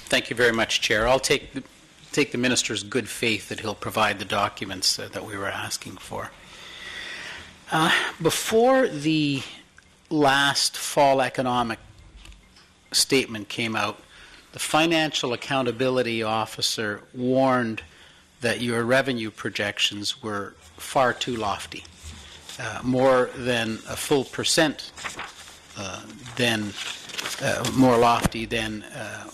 Thank you very much, Chair. I'll take the Minister's good faith that he'll provide the documents that we were asking for. Before the last fall economic statement came out, the Financial Accountability Officer warned that your revenue projections were far too lofty, more than a full percent more lofty than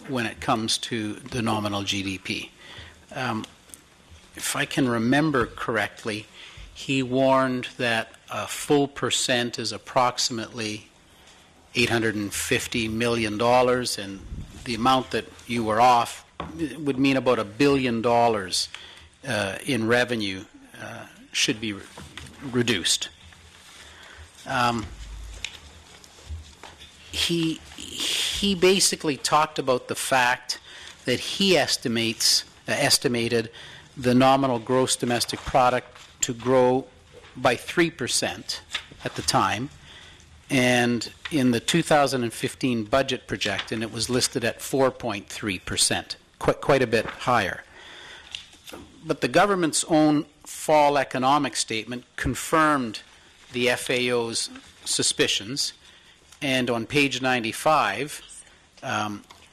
when it comes to the nominal GDP. If I can remember correctly, he warned that a full percent is approximately $850 million, and the amount that you were off would mean about $1 billion in revenue should be reduced. He basically talked about the fact that he estimated the nominal gross domestic product to grow by 3% at the time, and in the 2015 budget projection it was listed at 4.3%, quite a bit higher. But the government's own fall economic statement confirmed the FAO's suspicions, and on page 95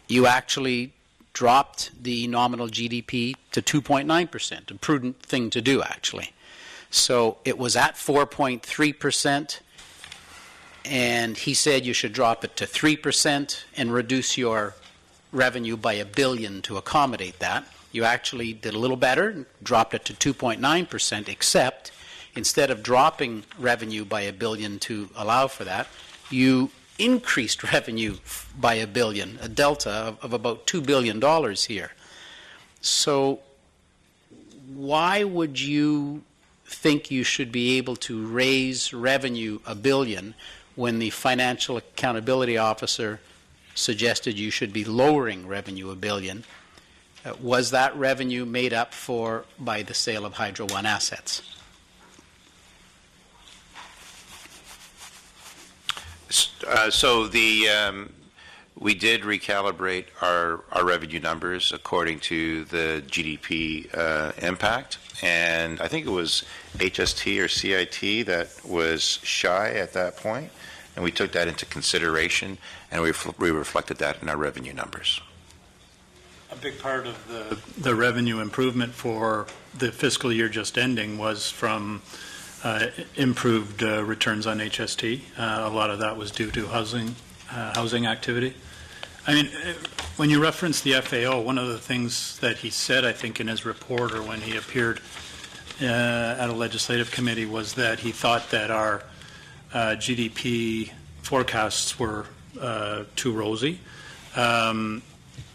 you actually dropped the nominal GDP to 2.9%, a prudent thing to do actually. So it was at 4.3%, and he said you should drop it to 3% and reduce your revenue by $1 billion to accommodate that. You actually did a little better, dropped it to 2.9%, except instead of dropping revenue by $1 billion to allow for that, you increased revenue by $1 billion, a delta of about $2 billion here. So why would you think you should be able to raise revenue $1 billion when the Financial Accountability Officer suggested you should be lowering revenue $1 billion? Was that revenue made up for by the sale of Hydro One assets? We did recalibrate our revenue numbers according to the GDP impact, and I think it was HST or CIT that was shy at that point, and we took that into consideration, and we reflected that in our revenue numbers. A big part of the revenue improvement for the fiscal year just ending was from improved returns on HST. A lot of that was due to housing activity. I mean, when you reference the FAO, one of the things that he said, I think, in his report or when he appeared at a legislative committee was that he thought that our GDP forecasts were too rosy.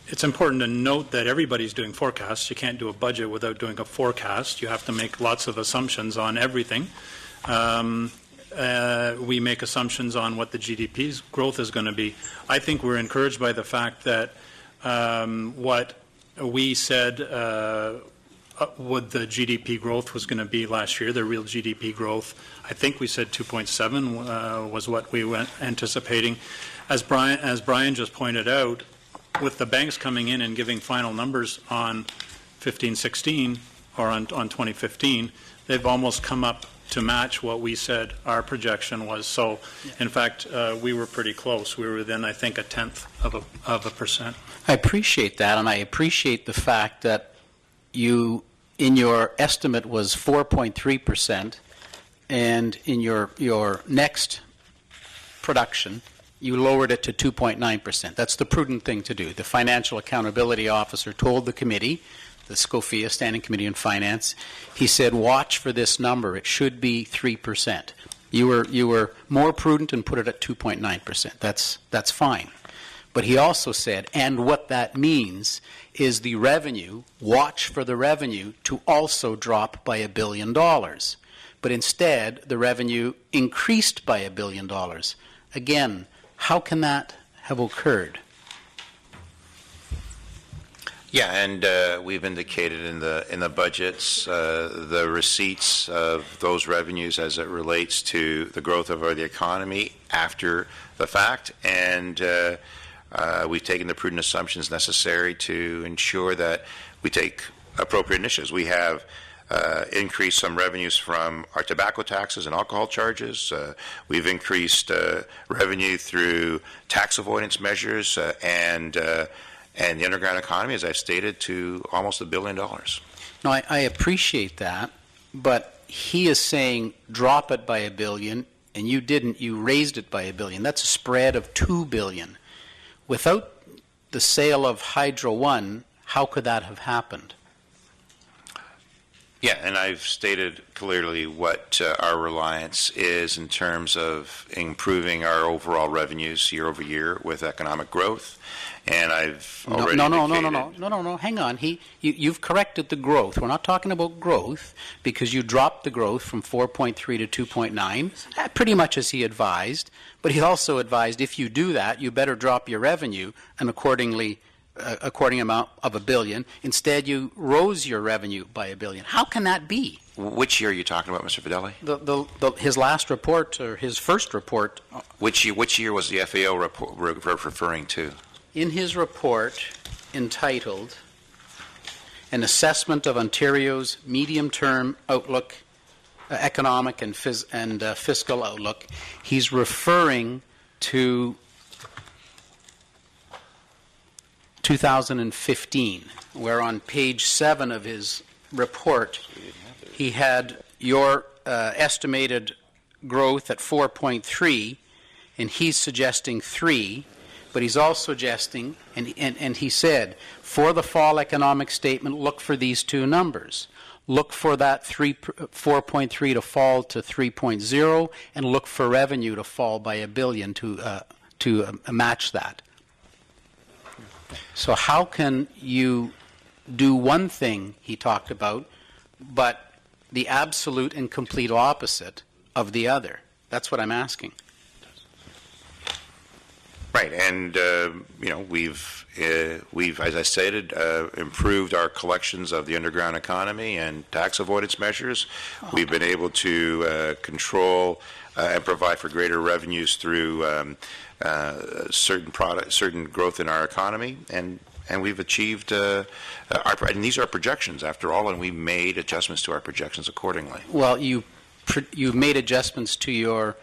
It's important to note that everybody's doing forecasts. You can't do a budget without doing a forecast. You have to make lots of assumptions on everything. We make assumptions on what the GDP's growth is going to be. I think we're encouraged by the fact that what we said what the GDP growth was going to be last year, the real GDP growth, I think we said 2.7 was what we were anticipating. As Brian just pointed out, with the banks coming in and giving final numbers on 15-16 or on 2015, they've almost come up to match what we said our projection was. So, in fact, we were pretty close. We were within, I think, 1/10 of a percent. I appreciate that, and I appreciate the fact that you, in your estimate, was 4.3%, and in your next production, you lowered it to 2.9%. That's the prudent thing to do. The Financial Accountability Officer told the committee, the SCOFIA, Standing Committee on Finance, he said, watch for this number. It should be 3%. You were more prudent and put it at 2.9%. That's fine. But he also said, and what that means is the revenue, watch for the revenue to also drop by $1 billion. But instead, the revenue increased by $1 billion. Again, how can that have occurred? Yeah, and we've indicated in the budgets the receipts of those revenues as it relates to the growth of the economy after the fact, and We've taken the prudent assumptions necessary to ensure that we take appropriate initiatives. We have increased some revenues from our tobacco taxes and alcohol charges. We've increased revenue through tax avoidance measures and the underground economy, as I've stated, to almost $1 billion. No, I appreciate that, but he is saying drop it by $1 billion, and you didn't. You raised it by $1 billion. That's a spread of $2 billion. Without the sale of Hydro One, how could that have happened? Yeah, and I've stated clearly what our reliance is in terms of improving our overall revenues year over year with economic growth. And I've already No. Hang on. You've corrected the growth. We're not talking about growth because you dropped the growth from 4.3 to 2.9, pretty much as he advised. But he also advised if you do that, you better drop your revenue and according amount of $1 billion. Instead, you rose your revenue by $1 billion. How can that be? Which year are you talking about, Mr. Fedeli? His last report, or his first report. Which year was the FAO report referring to? In his report entitled An Assessment of Ontario's Medium-Term Outlook, Economic and Fiscal Outlook, he's referring to 2015, where on page 7 of his report, he had your estimated growth at 4.3, and he's suggesting 3, but he's also suggesting, and he said, for the fall economic statement, look for these two numbers. Look for that 4.3 to fall to 3.0, and look for revenue to fall by $1 billion to match that. So how can you do one thing he talked about, but the absolute and complete opposite of the other? That's what I'm asking. Right, and we've, as I stated, improved our collections of the underground economy and tax avoidance measures. We've been able to control and provide for greater revenues through certain growth in our economy, and we've achieved. And these are projections, after all, and we made adjustments to our projections accordingly. Well, you made adjustments to your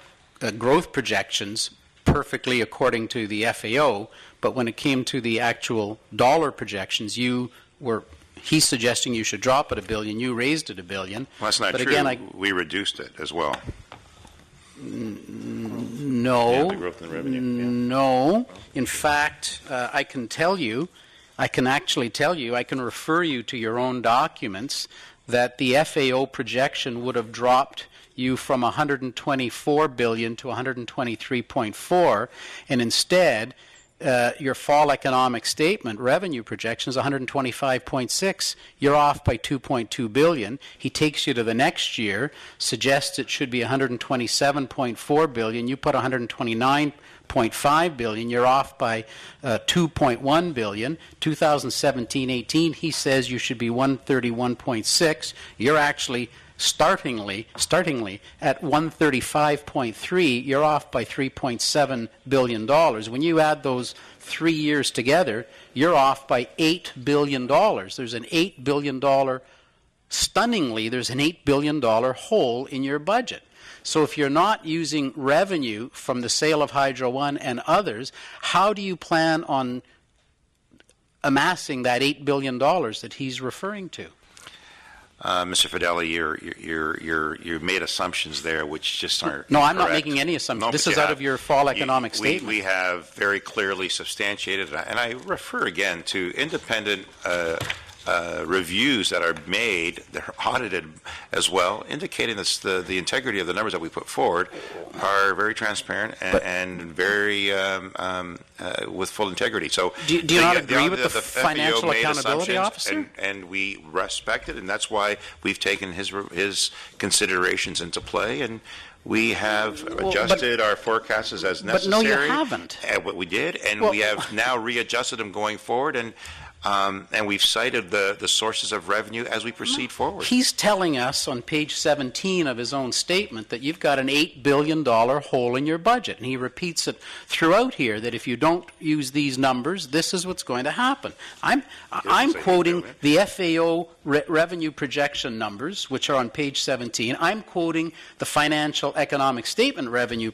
growth projections perfectly according to the FAO, but when it came to the actual dollar projections, he's suggesting you should drop it $1 billion. You raised it $1 billion. Well, that's not but true. Again, we reduced it as well. No. Yeah, the growth in revenue. No. In fact, I can actually tell you, I can refer you to your own documents that the FAO projection would have dropped you from $124 billion to $123.4, and instead your fall economic statement revenue projection is $125.6. You're off by $2.2 billion. He takes you to the next year, suggests it should be $127.4 billion. You put $129.5 billion. You're off by $2.1 billion. 2017-18, he says you should be $131.6. You're actually startingly at 135.3, you're off by $3.7 billion. When you add those 3 years together, you're off by $8 billion. There's an $8 billion, stunningly, there's an $8 billion hole in your budget. So if you're not using revenue from the sale of Hydro One and others, how do you plan on amassing that $8 billion that he's referring to? Mr. Fedeli, you made assumptions there which just aren't No, I'm not correct. making any assumptions. No, This is out of your fall economic statement. We have very clearly substantiated, and I refer again to independent reviews that are made, they're audited as well, indicating the integrity of the numbers that we put forward are very transparent and very with full integrity. So, do you not agree with the financial FAO made accountability officer? and we respect it, and that's why we've taken his considerations into play, and we have adjusted our forecasts as necessary. But no, you haven't. What we did, and we have now readjusted them going forward, and And we've cited the sources of revenue as we proceed forward. He's telling us on page 17 of his own statement that you've got an $8 billion hole in your budget. And he repeats it throughout here that if you don't use these numbers, this is what's going to happen. I'm quoting the FAO revenue projection numbers, which are on page 17. I'm quoting the financial economic statement revenue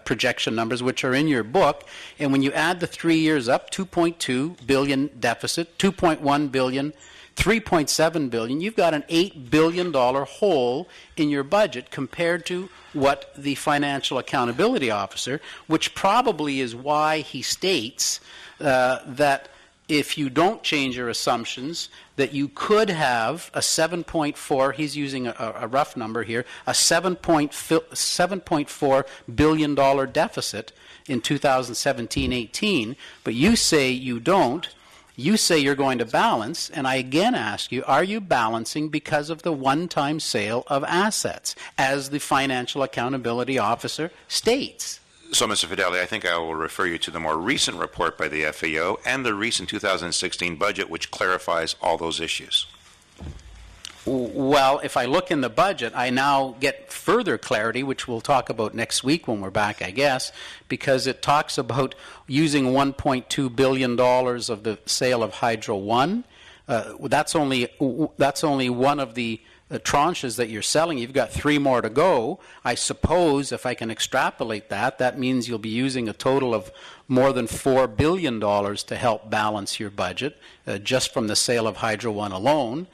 projection numbers, which are in your book, and when you add the 3 years up, 2.2 billion deficit, 2.1 billion, 3.7 billion, you've got an $8 billion hole in your budget compared to what the financial accountability officer, which probably is why he states that if you don't change your assumptions, that you could have a 7.4, he's using a rough number here, a $7.4 billion deficit in 2017-18, but you say you don't. You say you're going to balance, and I again ask you, are you balancing because of the one-time sale of assets, as the financial accountability officer states? So, Mr. Fedeli, I think I will refer you to the more recent report by the FAO and the recent 2016 budget, which clarifies all those issues. Well, if I look in the budget, I now get further clarity, which we'll talk about next week when we're back, I guess, because it talks about using $1.2 billion of the sale of Hydro One. That's only one of the tranches that you're selling. You've got 3 more to go. I suppose if I can extrapolate that, that means you'll be using a total of more than $4 billion to help balance your budget just from the sale of Hydro One alone.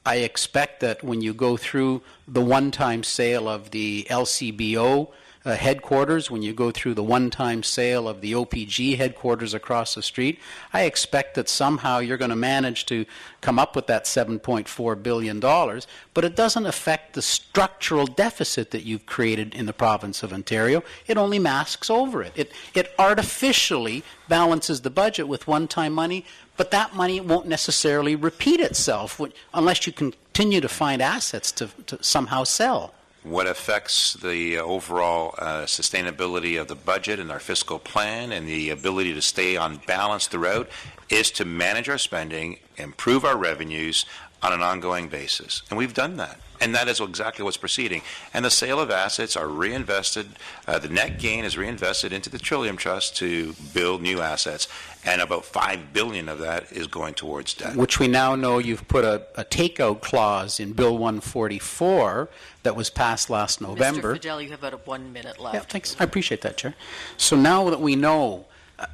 I expect that when you go through the one-time sale of the LCBO headquarters, when you go through the one-time sale of the OPG headquarters across the street, I expect that somehow you're going to manage to come up with that $7.4 billion, but it doesn't affect the structural deficit that you've created in the province of Ontario. It only masks over it. It artificially balances the budget with one-time money, but that money won't necessarily repeat itself unless you continue to find assets to somehow sell. What affects the overall sustainability of the budget and our fiscal plan and the ability to stay on balance throughout is to manage our spending, improve our revenues on an ongoing basis. And we've done that. And that is exactly what's proceeding. And the sale of assets are reinvested, the net gain is reinvested into the Trillium Trust to build new assets. And about $5 billion of that is going towards debt. Which we now know you've put a takeout clause in Bill 144 that was passed last November. Mr. Fedeli, you have about 1 minute left. Yeah, thanks. I appreciate that, Chair. So now that we know,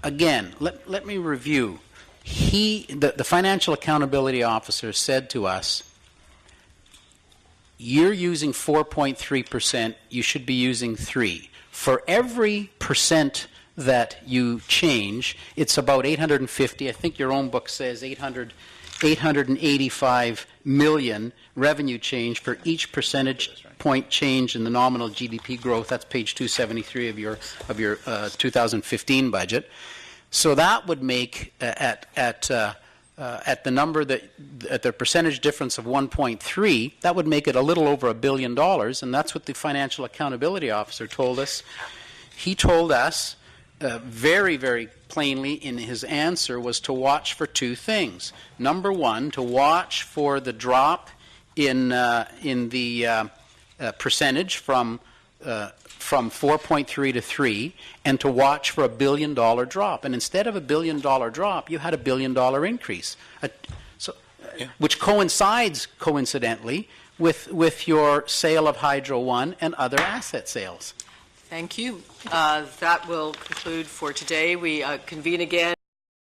again, let me review. The Financial Accountability Officer said to us, you're using 4.3%, you should be using 3%. For every percent that you change, it's about 850, I think your own book says 885 million revenue change for each percentage point change in the nominal GDP growth. That's page 273 of your 2015 budget. So that would make at the number that at the percentage difference of 1.3, that would make it a little over $1 billion, and that's what the Financial Accountability Officer told us. He told us very, very plainly in his answer was to watch for 2 things. Number one, to watch for the drop in the percentage from 4.3 to 3, and to watch for $1 billion drop. And instead of $1 billion drop, you had $1 billion increase, which coincides, coincidentally, with your sale of Hydro One and other asset sales. Thank you. That will conclude for today. We convene again.